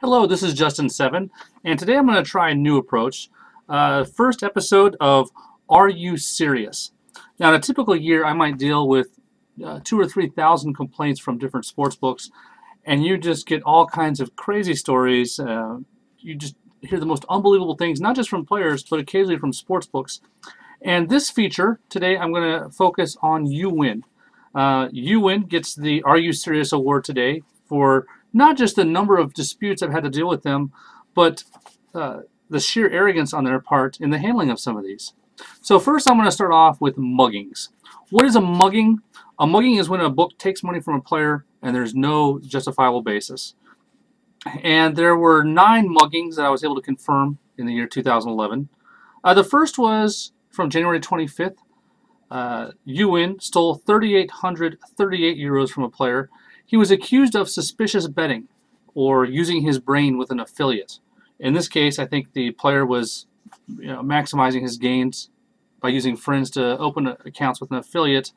Hello, this is Justin7, and today I'm going to try a new approach. First episode of Are You Serious? Now, in a typical year, I might deal with 2,000 or 3,000 complaints from different sports books, and you just get all kinds of crazy stories. You just hear the most unbelievable things, not just from players, but occasionally from sports books. And this feature, today I'm going to focus on Youwin. Youwin gets the Are You Serious award today for not just the number of disputes I've had to deal with them, but the sheer arrogance on their part in the handling of some of these. So first I'm going to start off with muggings. What is a mugging? A mugging is when a book takes money from a player and there's no justifiable basis. And there were 9 muggings that I was able to confirm in the year 2011. The first was from January 25th. Youwin stole 3,838 euros from a player. He was accused of suspicious betting or using his brain with an affiliate. In this case, I think the player was maximizing his gains by using friends to open accounts with an affiliate.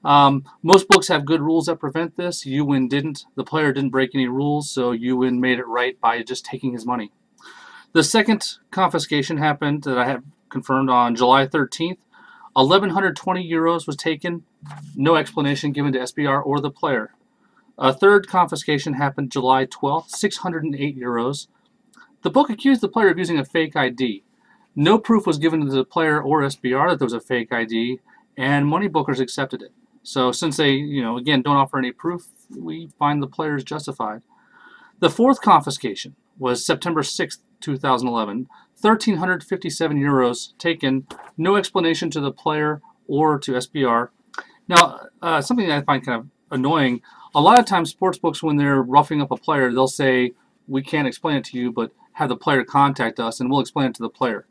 Most books have good rules that prevent this. Youwin didn't. The player didn't break any rules, so Youwin made it right by just taking his money. The second confiscation happened that I have confirmed on July 13th. 1,120 euros was taken. No explanation given to SBR or the player. A third confiscation happened July 12th, 608 euros. The book accused the player of using a fake ID. No proof was given to the player or SBR that there was a fake ID, and money bookers accepted it. So since they, again, don't offer any proof, we find the players justified. The fourth confiscation was September 6th, 2011. 1,357 euros taken. No explanation to the player or to SBR. Now, something that I find kind of annoying, a lot of times sports books, when they're roughing up a player, they'll say, we can't explain it to you, but have the player contact us and we'll explain it to the player.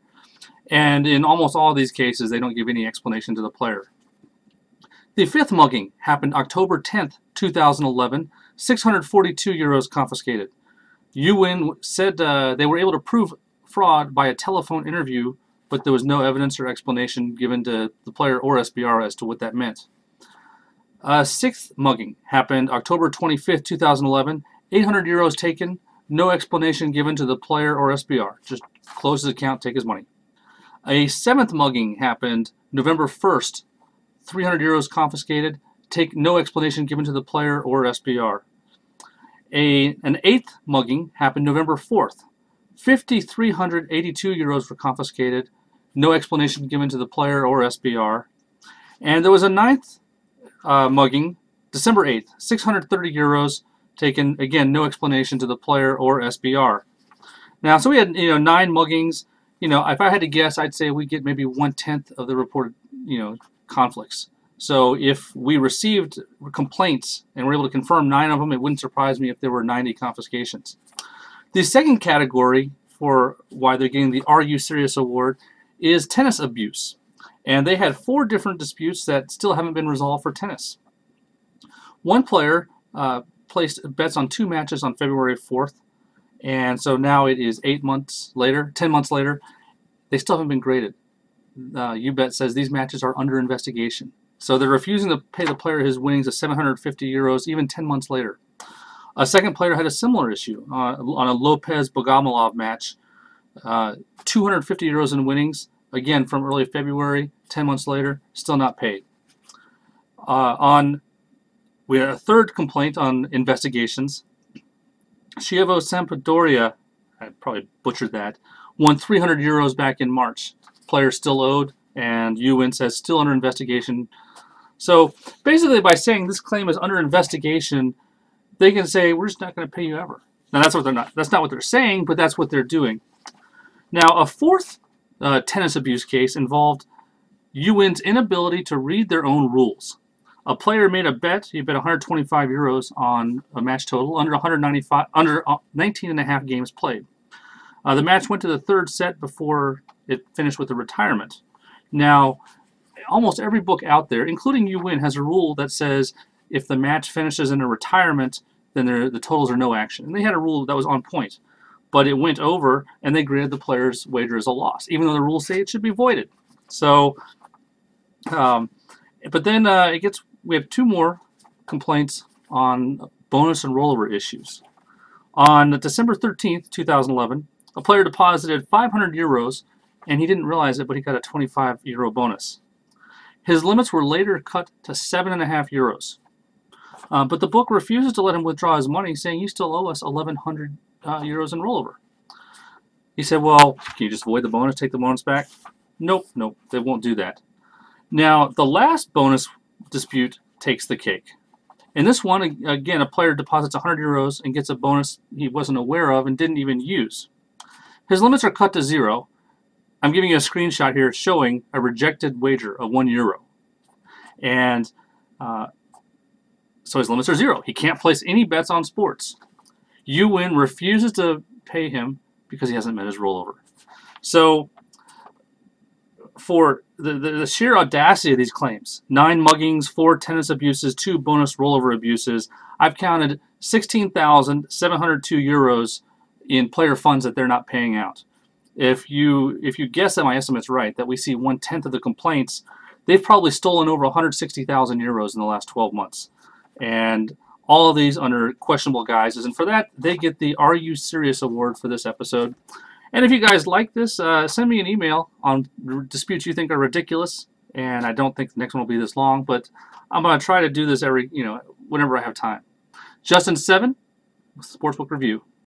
And in almost all of these cases, they don't give any explanation to the player. The fifth mugging happened October 10th, 2011. 642 euros confiscated. Youwin said they were able to prove fraud by a telephone interview, but there was no evidence or explanation given to the player or SBR as to what that meant. Sixth mugging happened October 25th, 2011. 800 euros taken. No explanation given to the player or SBR. Just close his account, take his money. A seventh mugging happened November 1st. 300 euros confiscated. No explanation given to the player or SBR. An eighth mugging happened November 4th. 5,382 euros were confiscated. No explanation given to the player or SBR. And there was a ninth mugging, December 8th, 630 euros taken. Again, no explanation to the player or SBR. Now, so we had 9 muggings. If I had to guess, I'd say we get maybe 1/10 of the reported conflicts. So if we received complaints and were able to confirm 9 of them, it wouldn't surprise me if there were 90 confiscations. The second category for why they're getting the Are You Serious award is tennis abuse. And they had 4 different disputes that still haven't been resolved for tennis. One player placed bets on 2 matches on February 4th, and so now it is 10 months later. They still haven't been graded. YouBet says these matches are under investigation. So they're refusing to pay the player his winnings of 750 euros even 10 months later. A second player had a similar issue on a Lopez-Bogomolov match. 250 euros in winnings, again from early February, 10 months later, still not paid. We had a third complaint on investigations. Chievo Sampdoria, I probably butchered that, won 300 euros back in March. Player still owed, and Youwin says still under investigation. So basically, by saying this claim is under investigation, they can say we're just not going to pay you ever. Now that's not what they're saying, but that's what they're doing. Now a fourth tennis abuse case involved Youwin's inability to read their own rules. A player made a bet. He bet 125 euros on a match total under 19 and a half games played. The match went to the third set before it finished with a retirement. Now, almost every book out there, including Youwin, has a rule that says if the match finishes in a retirement, then the totals are no action. And they had a rule that was on point. But it went over, and they graded the player's wager as a loss, even though the rules say it should be voided. So, but then we have 2 more complaints on bonus and rollover issues. On December 13th, 2011, a player deposited 500 euros, and he didn't realize it, but he got a 25 euro bonus. His limits were later cut to 7.5 euros. But the book refuses to let him withdraw his money, saying, "You still owe us 1,100 euros in rollover." He said, "Well, can you just void the bonus, take the bonus back?" Nope, they won't do that. Now, the last bonus dispute takes the cake. In this one, again, a player deposits 100 euros and gets a bonus he wasn't aware of and didn't even use. His limits are cut to 0. I'm giving you a screenshot here showing a rejected wager of 1 euro. And so his limits are 0. He can't place any bets on sports. Youwin refuses to pay him because he hasn't met his rollover. So for the sheer audacity of these claims, 9 muggings, 4 tennis abuses, 2 bonus rollover abuses, I've counted 16,702 euros in player funds that they're not paying out. If you guess that my estimate's right, that we see 1/10 of the complaints, they've probably stolen over 160,000 euros in the last 12 months. And all of these under questionable guises. And for that, they get the Are You Serious award for this episode. And if you guys like this, send me an email on disputes you think are ridiculous. And I don't think the next one will be this long, but I'm going to try to do this every, whenever I have time. Justin7 with Sportsbook Review.